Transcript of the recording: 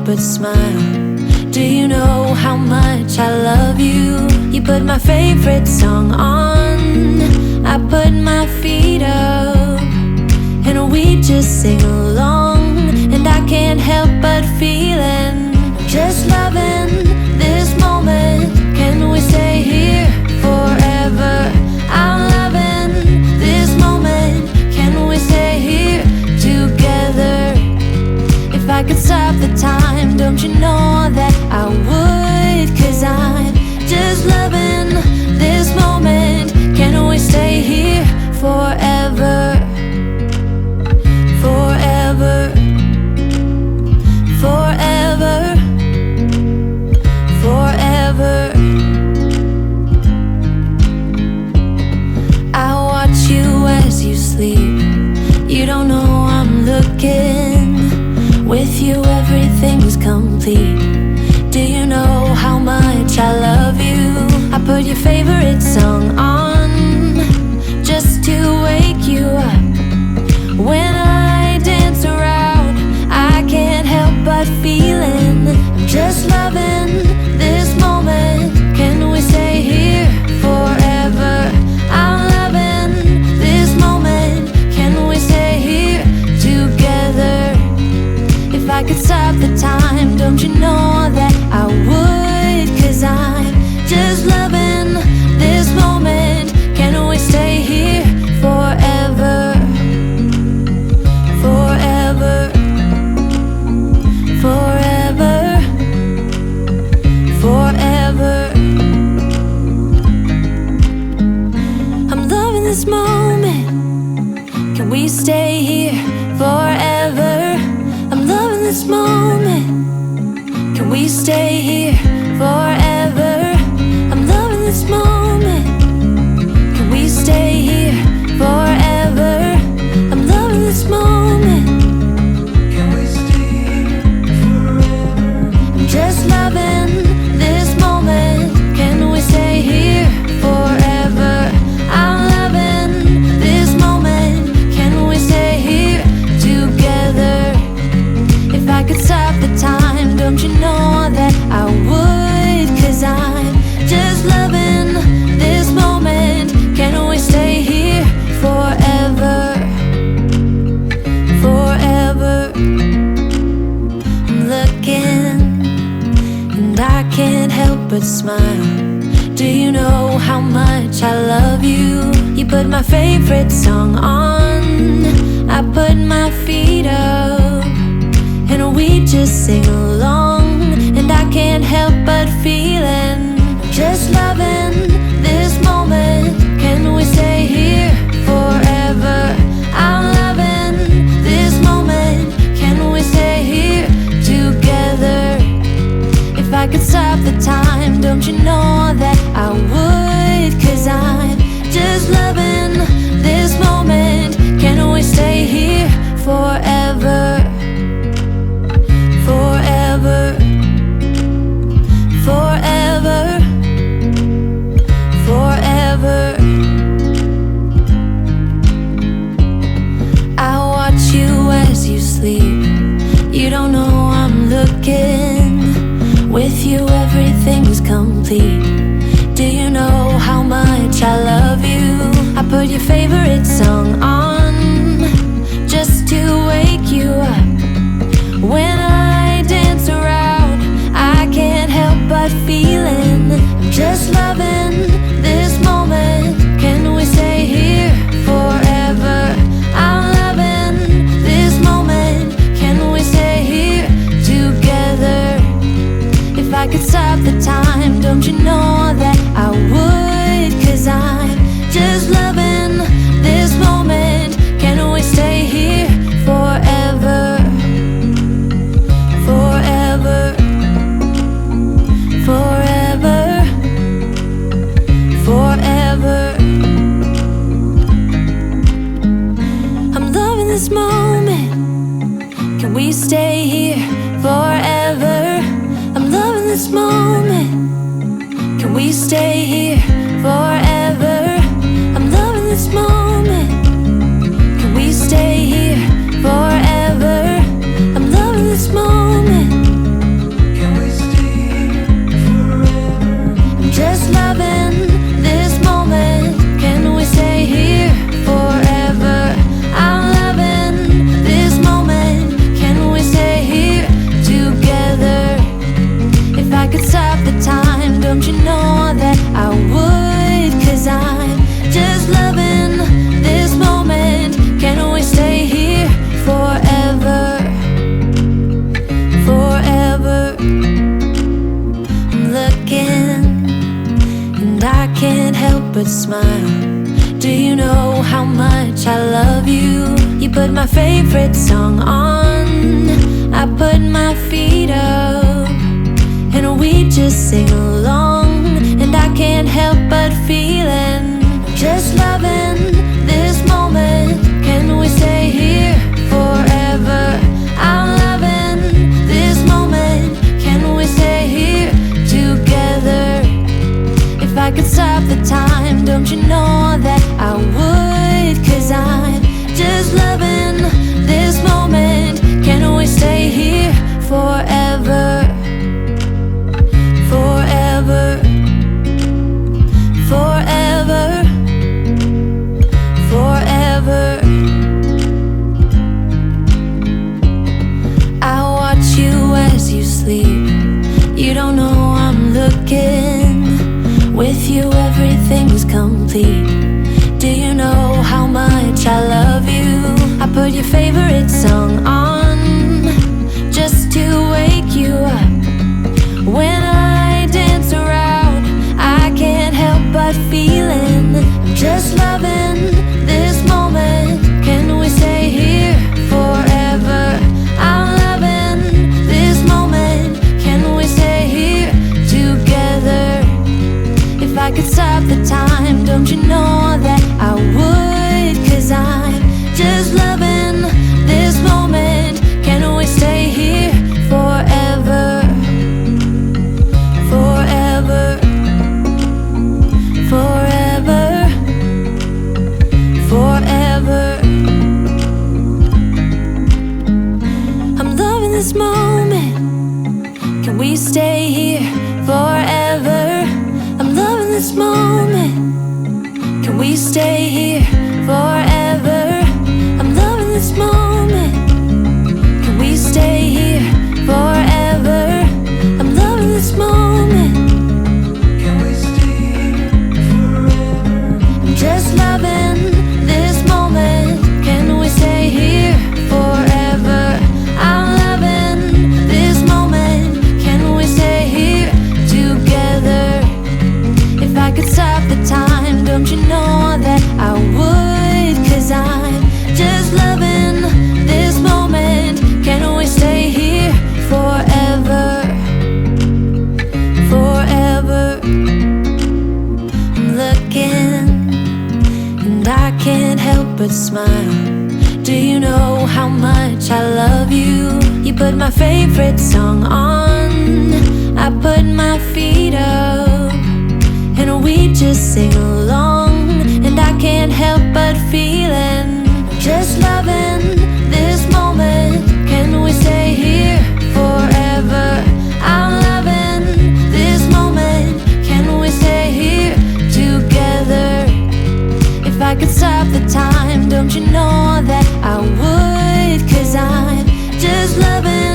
but smile. Do you know how much I love you? You put my favorite song on, I put my feet up, and we just sing along. And I can't help but feeling, just loving this moment. Can we stay here forever? I'm loving this moment. Can we stay here together? If I could stop the time, don't you know that I would? 'Cause I'm just loving this moment. Can we stay here forever? Forever, forever, forever. I watch you as you sleep. You don't know I'm looking. With you everything's complete. Do you know how much I love you? I put your favorite song on, just to wake you up. When I dance around, I can't help but feeling, I'm just loving this moment. Can we stay here forever? I'm loving this moment. Can we stay here together? If I could stop the time, don't you know that I would? 'Cause I'm just loving this moment. Can we stay here forever? Forever, forever, forever. I'm loving this moment. Can we stay here forever? I'm loving this moment. Can we stay here forever? I'm loving this moment. Can we stay here forever? I'm loving this moment. Can we stay here forever? I'm just loving this moment. Can we stay here forever? I'm loving this moment. Can we stay here together? If I could stop the time, don't you know that I would? 'Cause I'm just loving this moment. Can we stay here forever? Forever. I'm looking, and I can't help but smile. Do you know how much I love you? You put my favorite song on, I put my feet up, and we just sing along. And I can't help but feeling, just loving this moment. Can we stay here forever? I'm loving this moment. Can we stay here together? If I could stop the time, don't you know that I would? 'Cause I'm just loving this moment. Can we stay here forever? Forever, forever, forever. I watch you as you sleep. You don't know I'm looking. With you everything's complete. Do you know how much I love you? I put your favorite song on, just to wake you up. When I dance around, I can't help but feeling, I'm just loving this moment. Can we stay here forever? I'm loving this moment. Can we stay here together? If I could stop the time, don't you know that I would? 'Cause I'm just loving this moment. Can we stay here forever? Forever, forever, forever. I'm loving this moment. Can we stay here forever? I'm loving this moment. Can we stay here forever? I'm loving this moment. Can we stay here forever? I'm loving this moment. but smile. Do you know how much I love you? You put my favorite song on, I put my feet up, and we just sing along. And I can't help but feeling, just loving this moment. Can we stay here forever? I'm loving this moment. Can we stay here together? If I could stop the time, don't you know that I would? 'Cause I'm just loving this moment. Can we stay here forever? Forever, forever, forever. I watch you as you sleep. You don't know I'm looking. With you everything's complete. Do you know how much I love you? I put your favorite song on, just to wake you up. When I dance around, I can't help but feeling, I'm just loving this moment. Can we stay here forever? I'm loving this moment. Can we stay here together? If I could stop the time, don't you know that I would? 'Cause I'm just loving this moment. Can we stay here forever? Forever, forever, forever. I'm loving this moment. Can we stay here forever? I'm loving this moment. Can we stay here forever? I'm loving this moment. Can we stay here forever? I'm loving this moment. Can we stay here forever? I'm just loving this moment. Can we stay here forever? I'm loving this moment. Can we stay here together? If I could stop the time, don't you know that I would? 'Cause I'm just loving this moment. Can we stay here forever? Forever. I'm looking, and I can't help but smile. Do you know how much I love you? You put my favorite song on, I put my feet up, and we just sing along. And I can't help but feeling, just loving this moment. Can we stay here forever? I'm loving this moment. Can we stay here together? If I could stop the time, don't you know that I would? 'Cause I'm just loving